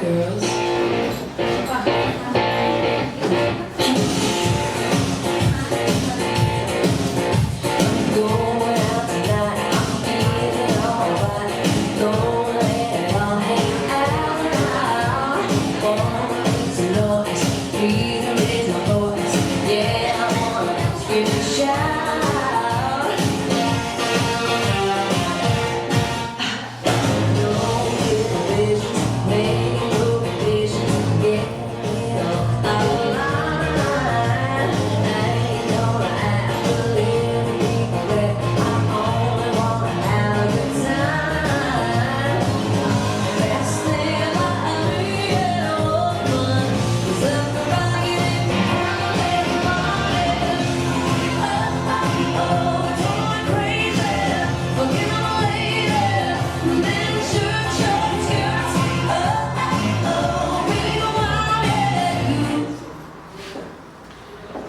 girls.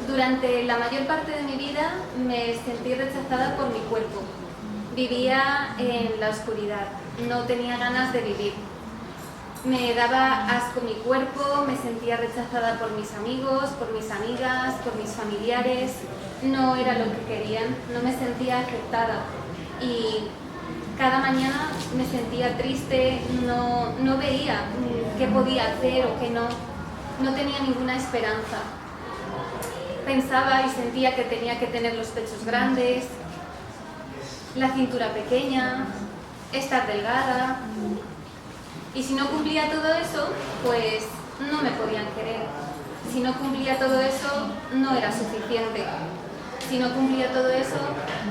Durante la mayor parte de mi vida me sentí rechazada por mi cuerpo. Vivía en la oscuridad, no tenía ganas de vivir. Me daba asco mi cuerpo, me sentía rechazada por mis amigos, por mis amigas, por mis familiares. No era lo que querían, no me sentía aceptada. Y cada mañana me sentía triste, no veía qué podía hacer o qué no. No tenía ninguna esperanza. Pensaba y sentía que tenía que tener los pechos grandes, la cintura pequeña, estar delgada. Y si no cumplía todo eso, pues no me podían querer. Si no cumplía todo eso, no era suficiente. Si no cumplía todo eso,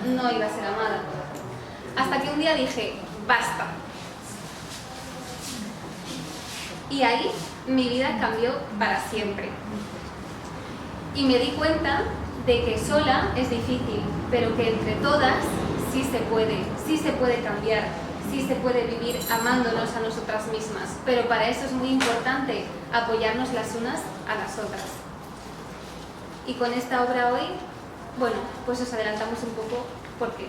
no iba a ser amada. Hasta que un día dije, basta. Y ahí mi vida cambió para siempre. Y me di cuenta de que sola es difícil, pero que entre todas sí se puede cambiar, sí se puede vivir amándonos a nosotras mismas. Pero para eso es muy importante apoyarnos las unas a las otras. Y con esta obra hoy, bueno, pues os adelantamos un poco por qué.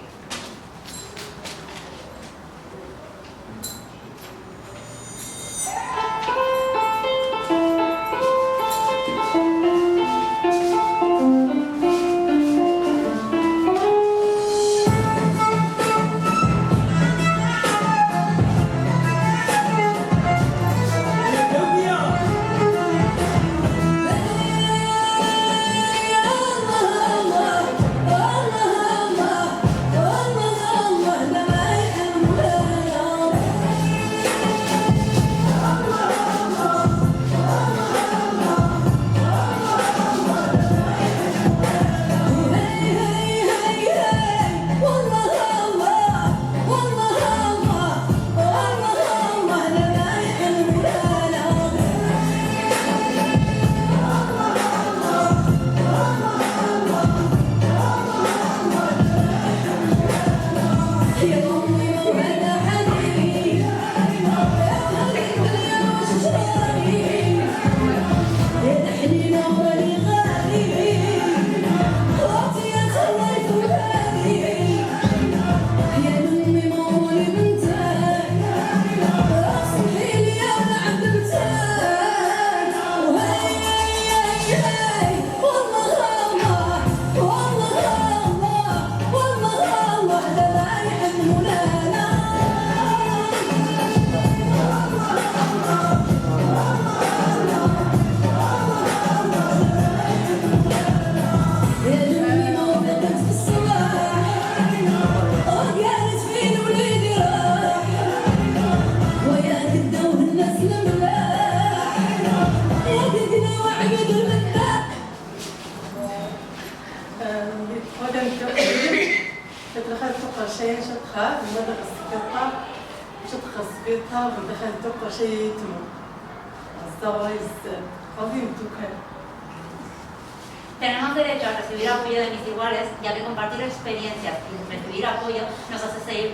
Tenemos derecho a recibir apoyo de mis iguales, ya que compartir experiencias y recibir apoyo nos hace sentir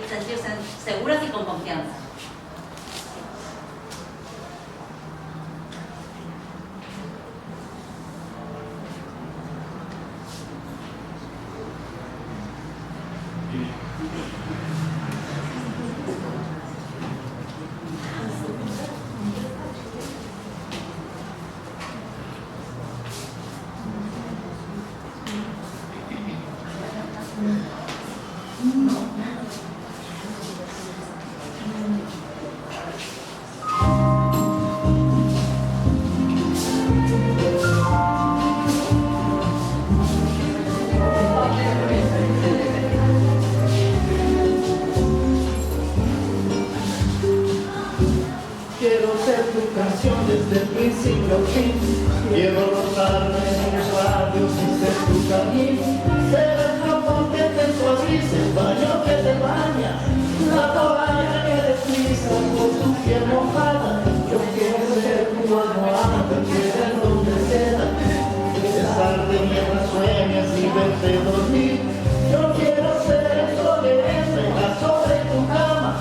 seguras y con confianza. verte dormir. Yo quiero ser el sol que despeja sobre tu cama,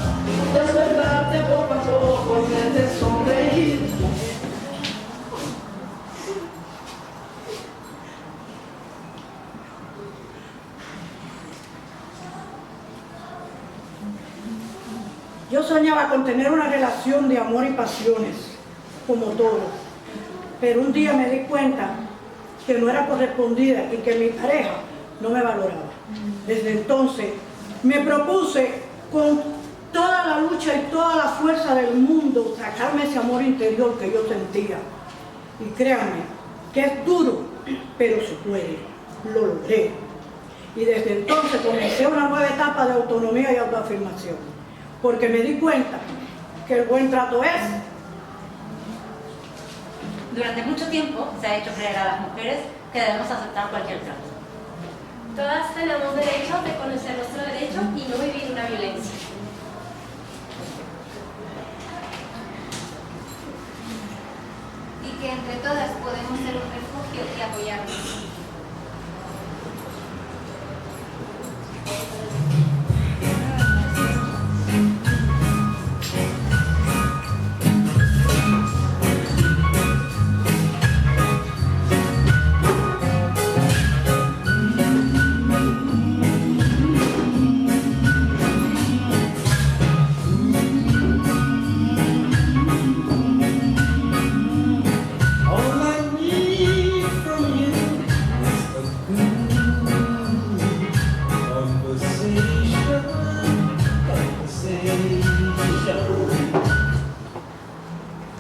despertarte poco a poco y verte sonreír. Yo soñaba con tener una relación de amor y pasiones, como todos, pero un día me di cuenta que no era correspondida y que mi pareja no me valoraba. Desde entonces me propuse con toda la lucha y toda la fuerza del mundo sacarme ese amor interior que yo sentía. Y créanme que es duro, pero se puede. Lo logré. Y desde entonces comencé una nueva etapa de autonomía y autoafirmación, porque me di cuenta que el buen trato es. Durante mucho tiempo se ha hecho creer a las mujeres que debemos aceptar cualquier trato. Todas tenemos derecho de conocer nuestro derecho y no vivir una violencia. Y que entre todas podemos ser un refugio y apoyarnos.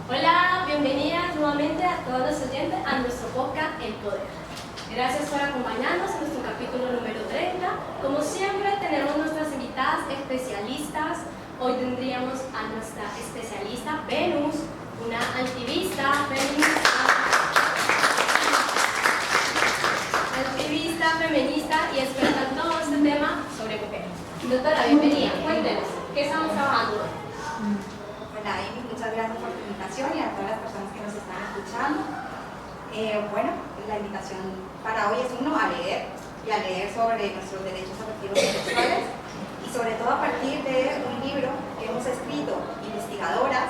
Hola, bienvenidas nuevamente a todos los oyentes a nuestro podcast El Poder. Gracias por acompañarnos en nuestro capítulo número 30. Como siempre tenemos nuestras invitadas especialistas. Hoy tendríamos a nuestra especialista Venus, una activista feminista y experta en todo este tema sobre mujeres. Doctora, bienvenida. Cuéntenos, ¿qué estamos trabajando hoy? Hola Amy, muchas gracias por tu invitación y a todas las personas que nos están escuchando. Bueno, la invitación para hoy es a leer sobre nuestros derechos afectivos y sexuales y sobre todo a partir de un libro que hemos escrito investigadoras,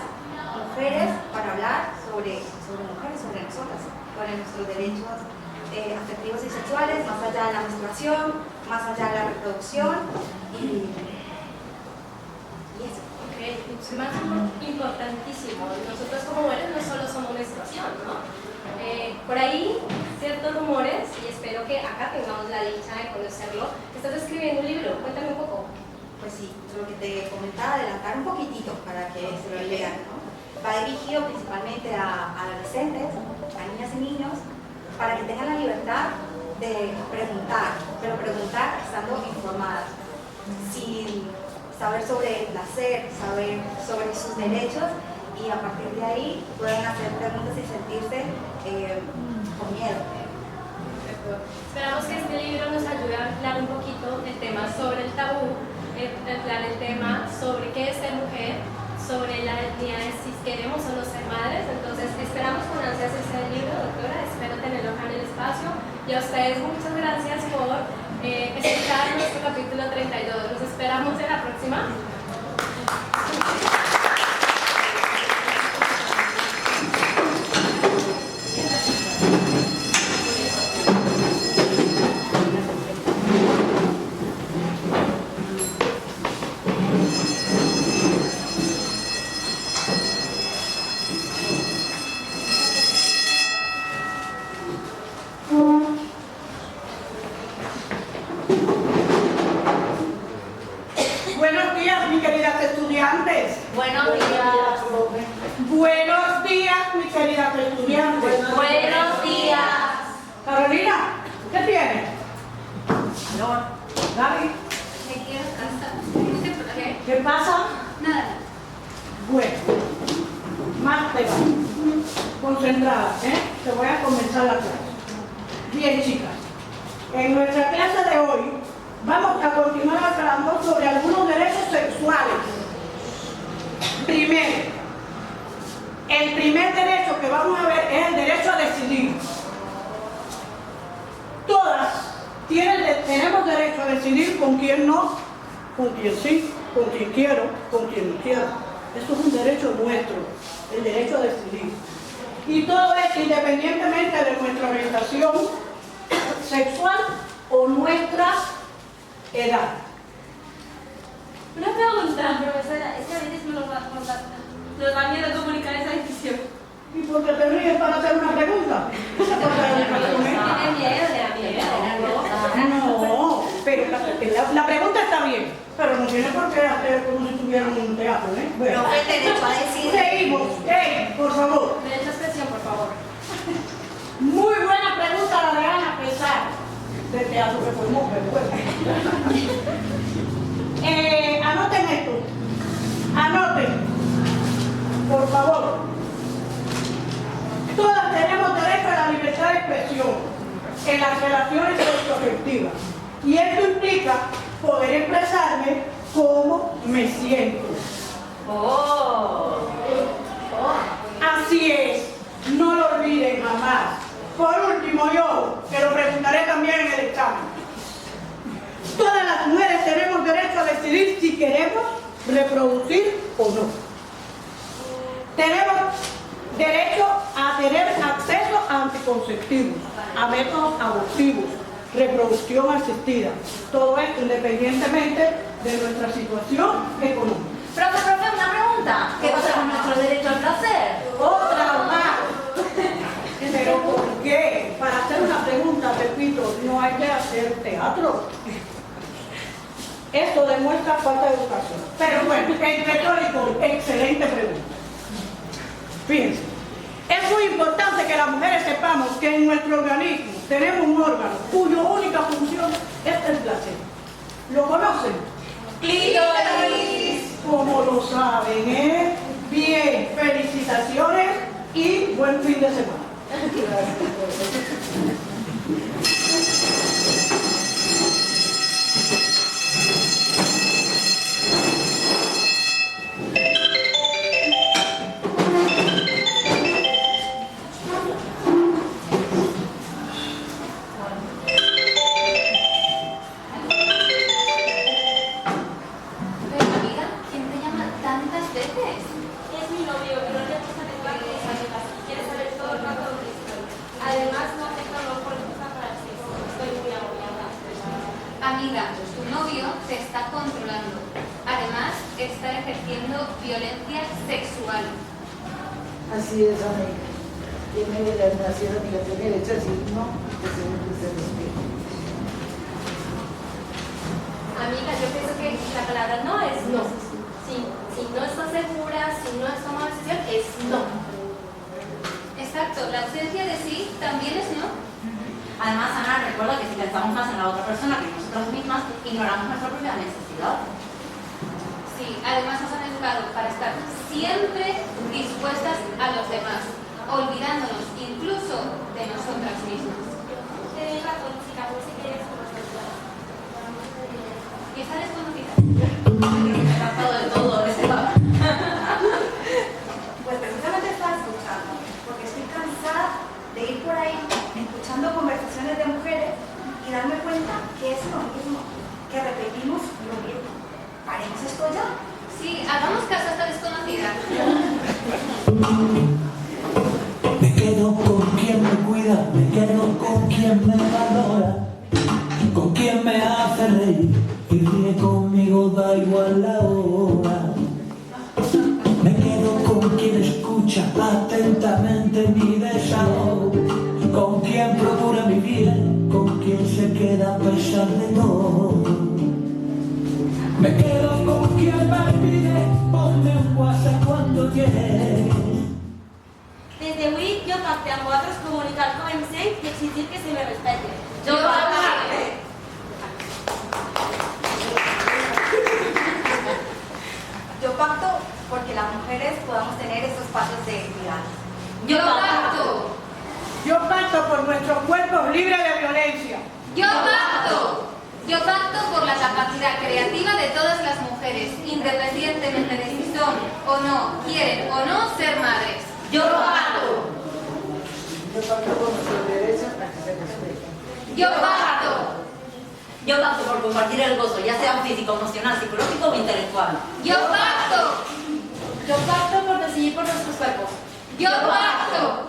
mujeres, para hablar sobre mujeres, sobre nosotras, sobre nuestros derechos afectivos y sexuales, más allá de la menstruación, más allá de la reproducción y eso. Es más importantísimo. Nosotros como mujeres no solo somos menstruación, ¿no? Por ahí, ciertos rumores, y espero que acá tengamos la dicha de conocerlo. Estás escribiendo un libro, cuéntame un poco. Pues sí, lo que te comentaba, adelantar un poquitito para que se lo lean, ¿no? Va dirigido principalmente a adolescentes, a niñas y niños, para que tengan la libertad de preguntar, pero preguntar estando informadas, sin saber sobre el placer, saber sobre sus derechos y a partir de ahí pueden hacer preguntas y sentirse con miedo. Esperamos que este libro nos ayude a ampliar un poquito el tema sobre el tabú, ampliar el tema sobre qué es ser mujer, sobre la etnia de si queremos o no ser madres. Entonces esperamos con ansias ese libro, doctora, espero tenerlo acá en el espacio y a ustedes muchas gracias por escuchar nuestro capítulo 32. Nos esperamos en la próxima. Buenos días, mis queridas estudiantes. Buenos días. Buenos días, mis queridas estudiantes. Buenos días. Carolina, ¿qué tienes? No, Gaby, Me quiero casar. ¿Qué? ¿qué pasa? Nada. Bueno, más te vale. Concentrada, Te voy a comenzar la clase. Bien, chicas. En nuestra clase de hoy vamos a continuar hablando sobre algunos derechos sexuales. Primero, el primer derecho que vamos a ver es el derecho a decidir. Todas tenemos derecho a decidir con quién no, con quién sí, con quién quiero, con quién no quiero. Eso es un derecho nuestro, el derecho a decidir. Y todo es independientemente de nuestra orientación sexual o nuestra edad. Una pregunta, profesora, es que a veces nos da miedo comunicar esa decisión. ¿Y por qué te ríes para hacer una pregunta? Tiene miedo, le da miedo. No, pero la pregunta está bien, pero no tiene por qué hacer como si estuviéramos en un teatro, ¿eh? Bueno, No, el derecho a decidir. seguimos. Por favor. Derecho a expresión, por favor. Muy buena pregunta la de Ana, a pesar del teatro que fuimos, pero bueno. Anoten esto. Anoten. Por favor. Todas tenemos derecho a la libertad de expresión en las relaciones sexoafectivas. Y esto implica poder expresarme cómo me siento. Así es. No lo olviden jamás. Por último, yo, que lo preguntaré también en el examen. Todas las mujeres tenemos derecho a decidir si queremos reproducir o no. Tenemos derecho a tener acceso a anticonceptivos, a métodos abortivos, reproducción asistida. Todo esto independientemente de nuestra situación económica. Profe, una pregunta. ¿Qué pasa con nuestro derecho al placer? Otra más. ¿Pero por qué? Para hacer una pregunta, repito, no hay que hacer teatro. Esto demuestra falta de educación. Pero bueno, el retórico, excelente pregunta. Fíjense, es muy importante que las mujeres sepamos que en nuestro organismo tenemos un órgano cuya única función es el placer. ¿Lo conocen? ¡Clítoris! Como lo saben, ¿eh? Bien, felicitaciones y buen fin de semana. Amiga, tu novio te está controlando. Además, está ejerciendo violencia sexual. Así es, amiga. Tiene la nación y la tiene derecho a decir no, que se respete. Amiga, yo pienso que la palabra no es no. Si no estás segura, si no has tomado decisión, es no. Exacto, la ausencia de sí también es no. Además, Ana, recuerda que si pensamos más en la otra persona que en nosotras mismas, ignoramos nuestra propia necesidad. Sí, además nos han educado para estar siempre dispuestas a los demás, olvidándonos incluso de nosotras mismas. Tienes razón, chica, pues si quieres conocerla. Y está desconocida. Me ha pasado de todo, ¿verdad? Pues precisamente estaba escuchando, porque estoy cansada de ir por ahí escuchando conversaciones de mujeres y darme cuenta que es lo mismo, que repetimos lo mismo. Paremos esto ya. Sí, hagamos caso a esta desconocida. Me quedo con quien me cuida, me quedo con quien me valora, con quien me hace reír y ríe conmigo, da igual la hora. Me quedo con quien escucha atentamente mi desahogo, con quien procura mi bien, con quien se queda a pesar de todo. Me quedo con quien me pide, ponme un WhatsApp cuando llegue. Des d'avui jo pacte amb vosaltres comunicar com em sent i exigir que se me respecte. Yo pacte. Yo pacto porque las mujeres podamos tener esos espacios de equidad. Yo pacto. Yo pacto por nuestros cuerpos libres de violencia. Yo pacto. Yo pacto por la capacidad creativa de todas las mujeres, independientemente de si son o no, quieren o no ser madres. Yo pacto. Yo pacto con nuestros derechos para que se respeten. Yo pacto. Yo pacto por compartir el gozo, ya sea físico, emocional, psicológico o intelectual. Yo pacto. Yo pacto por decidir por nuestros cuerpos. Yo pacto.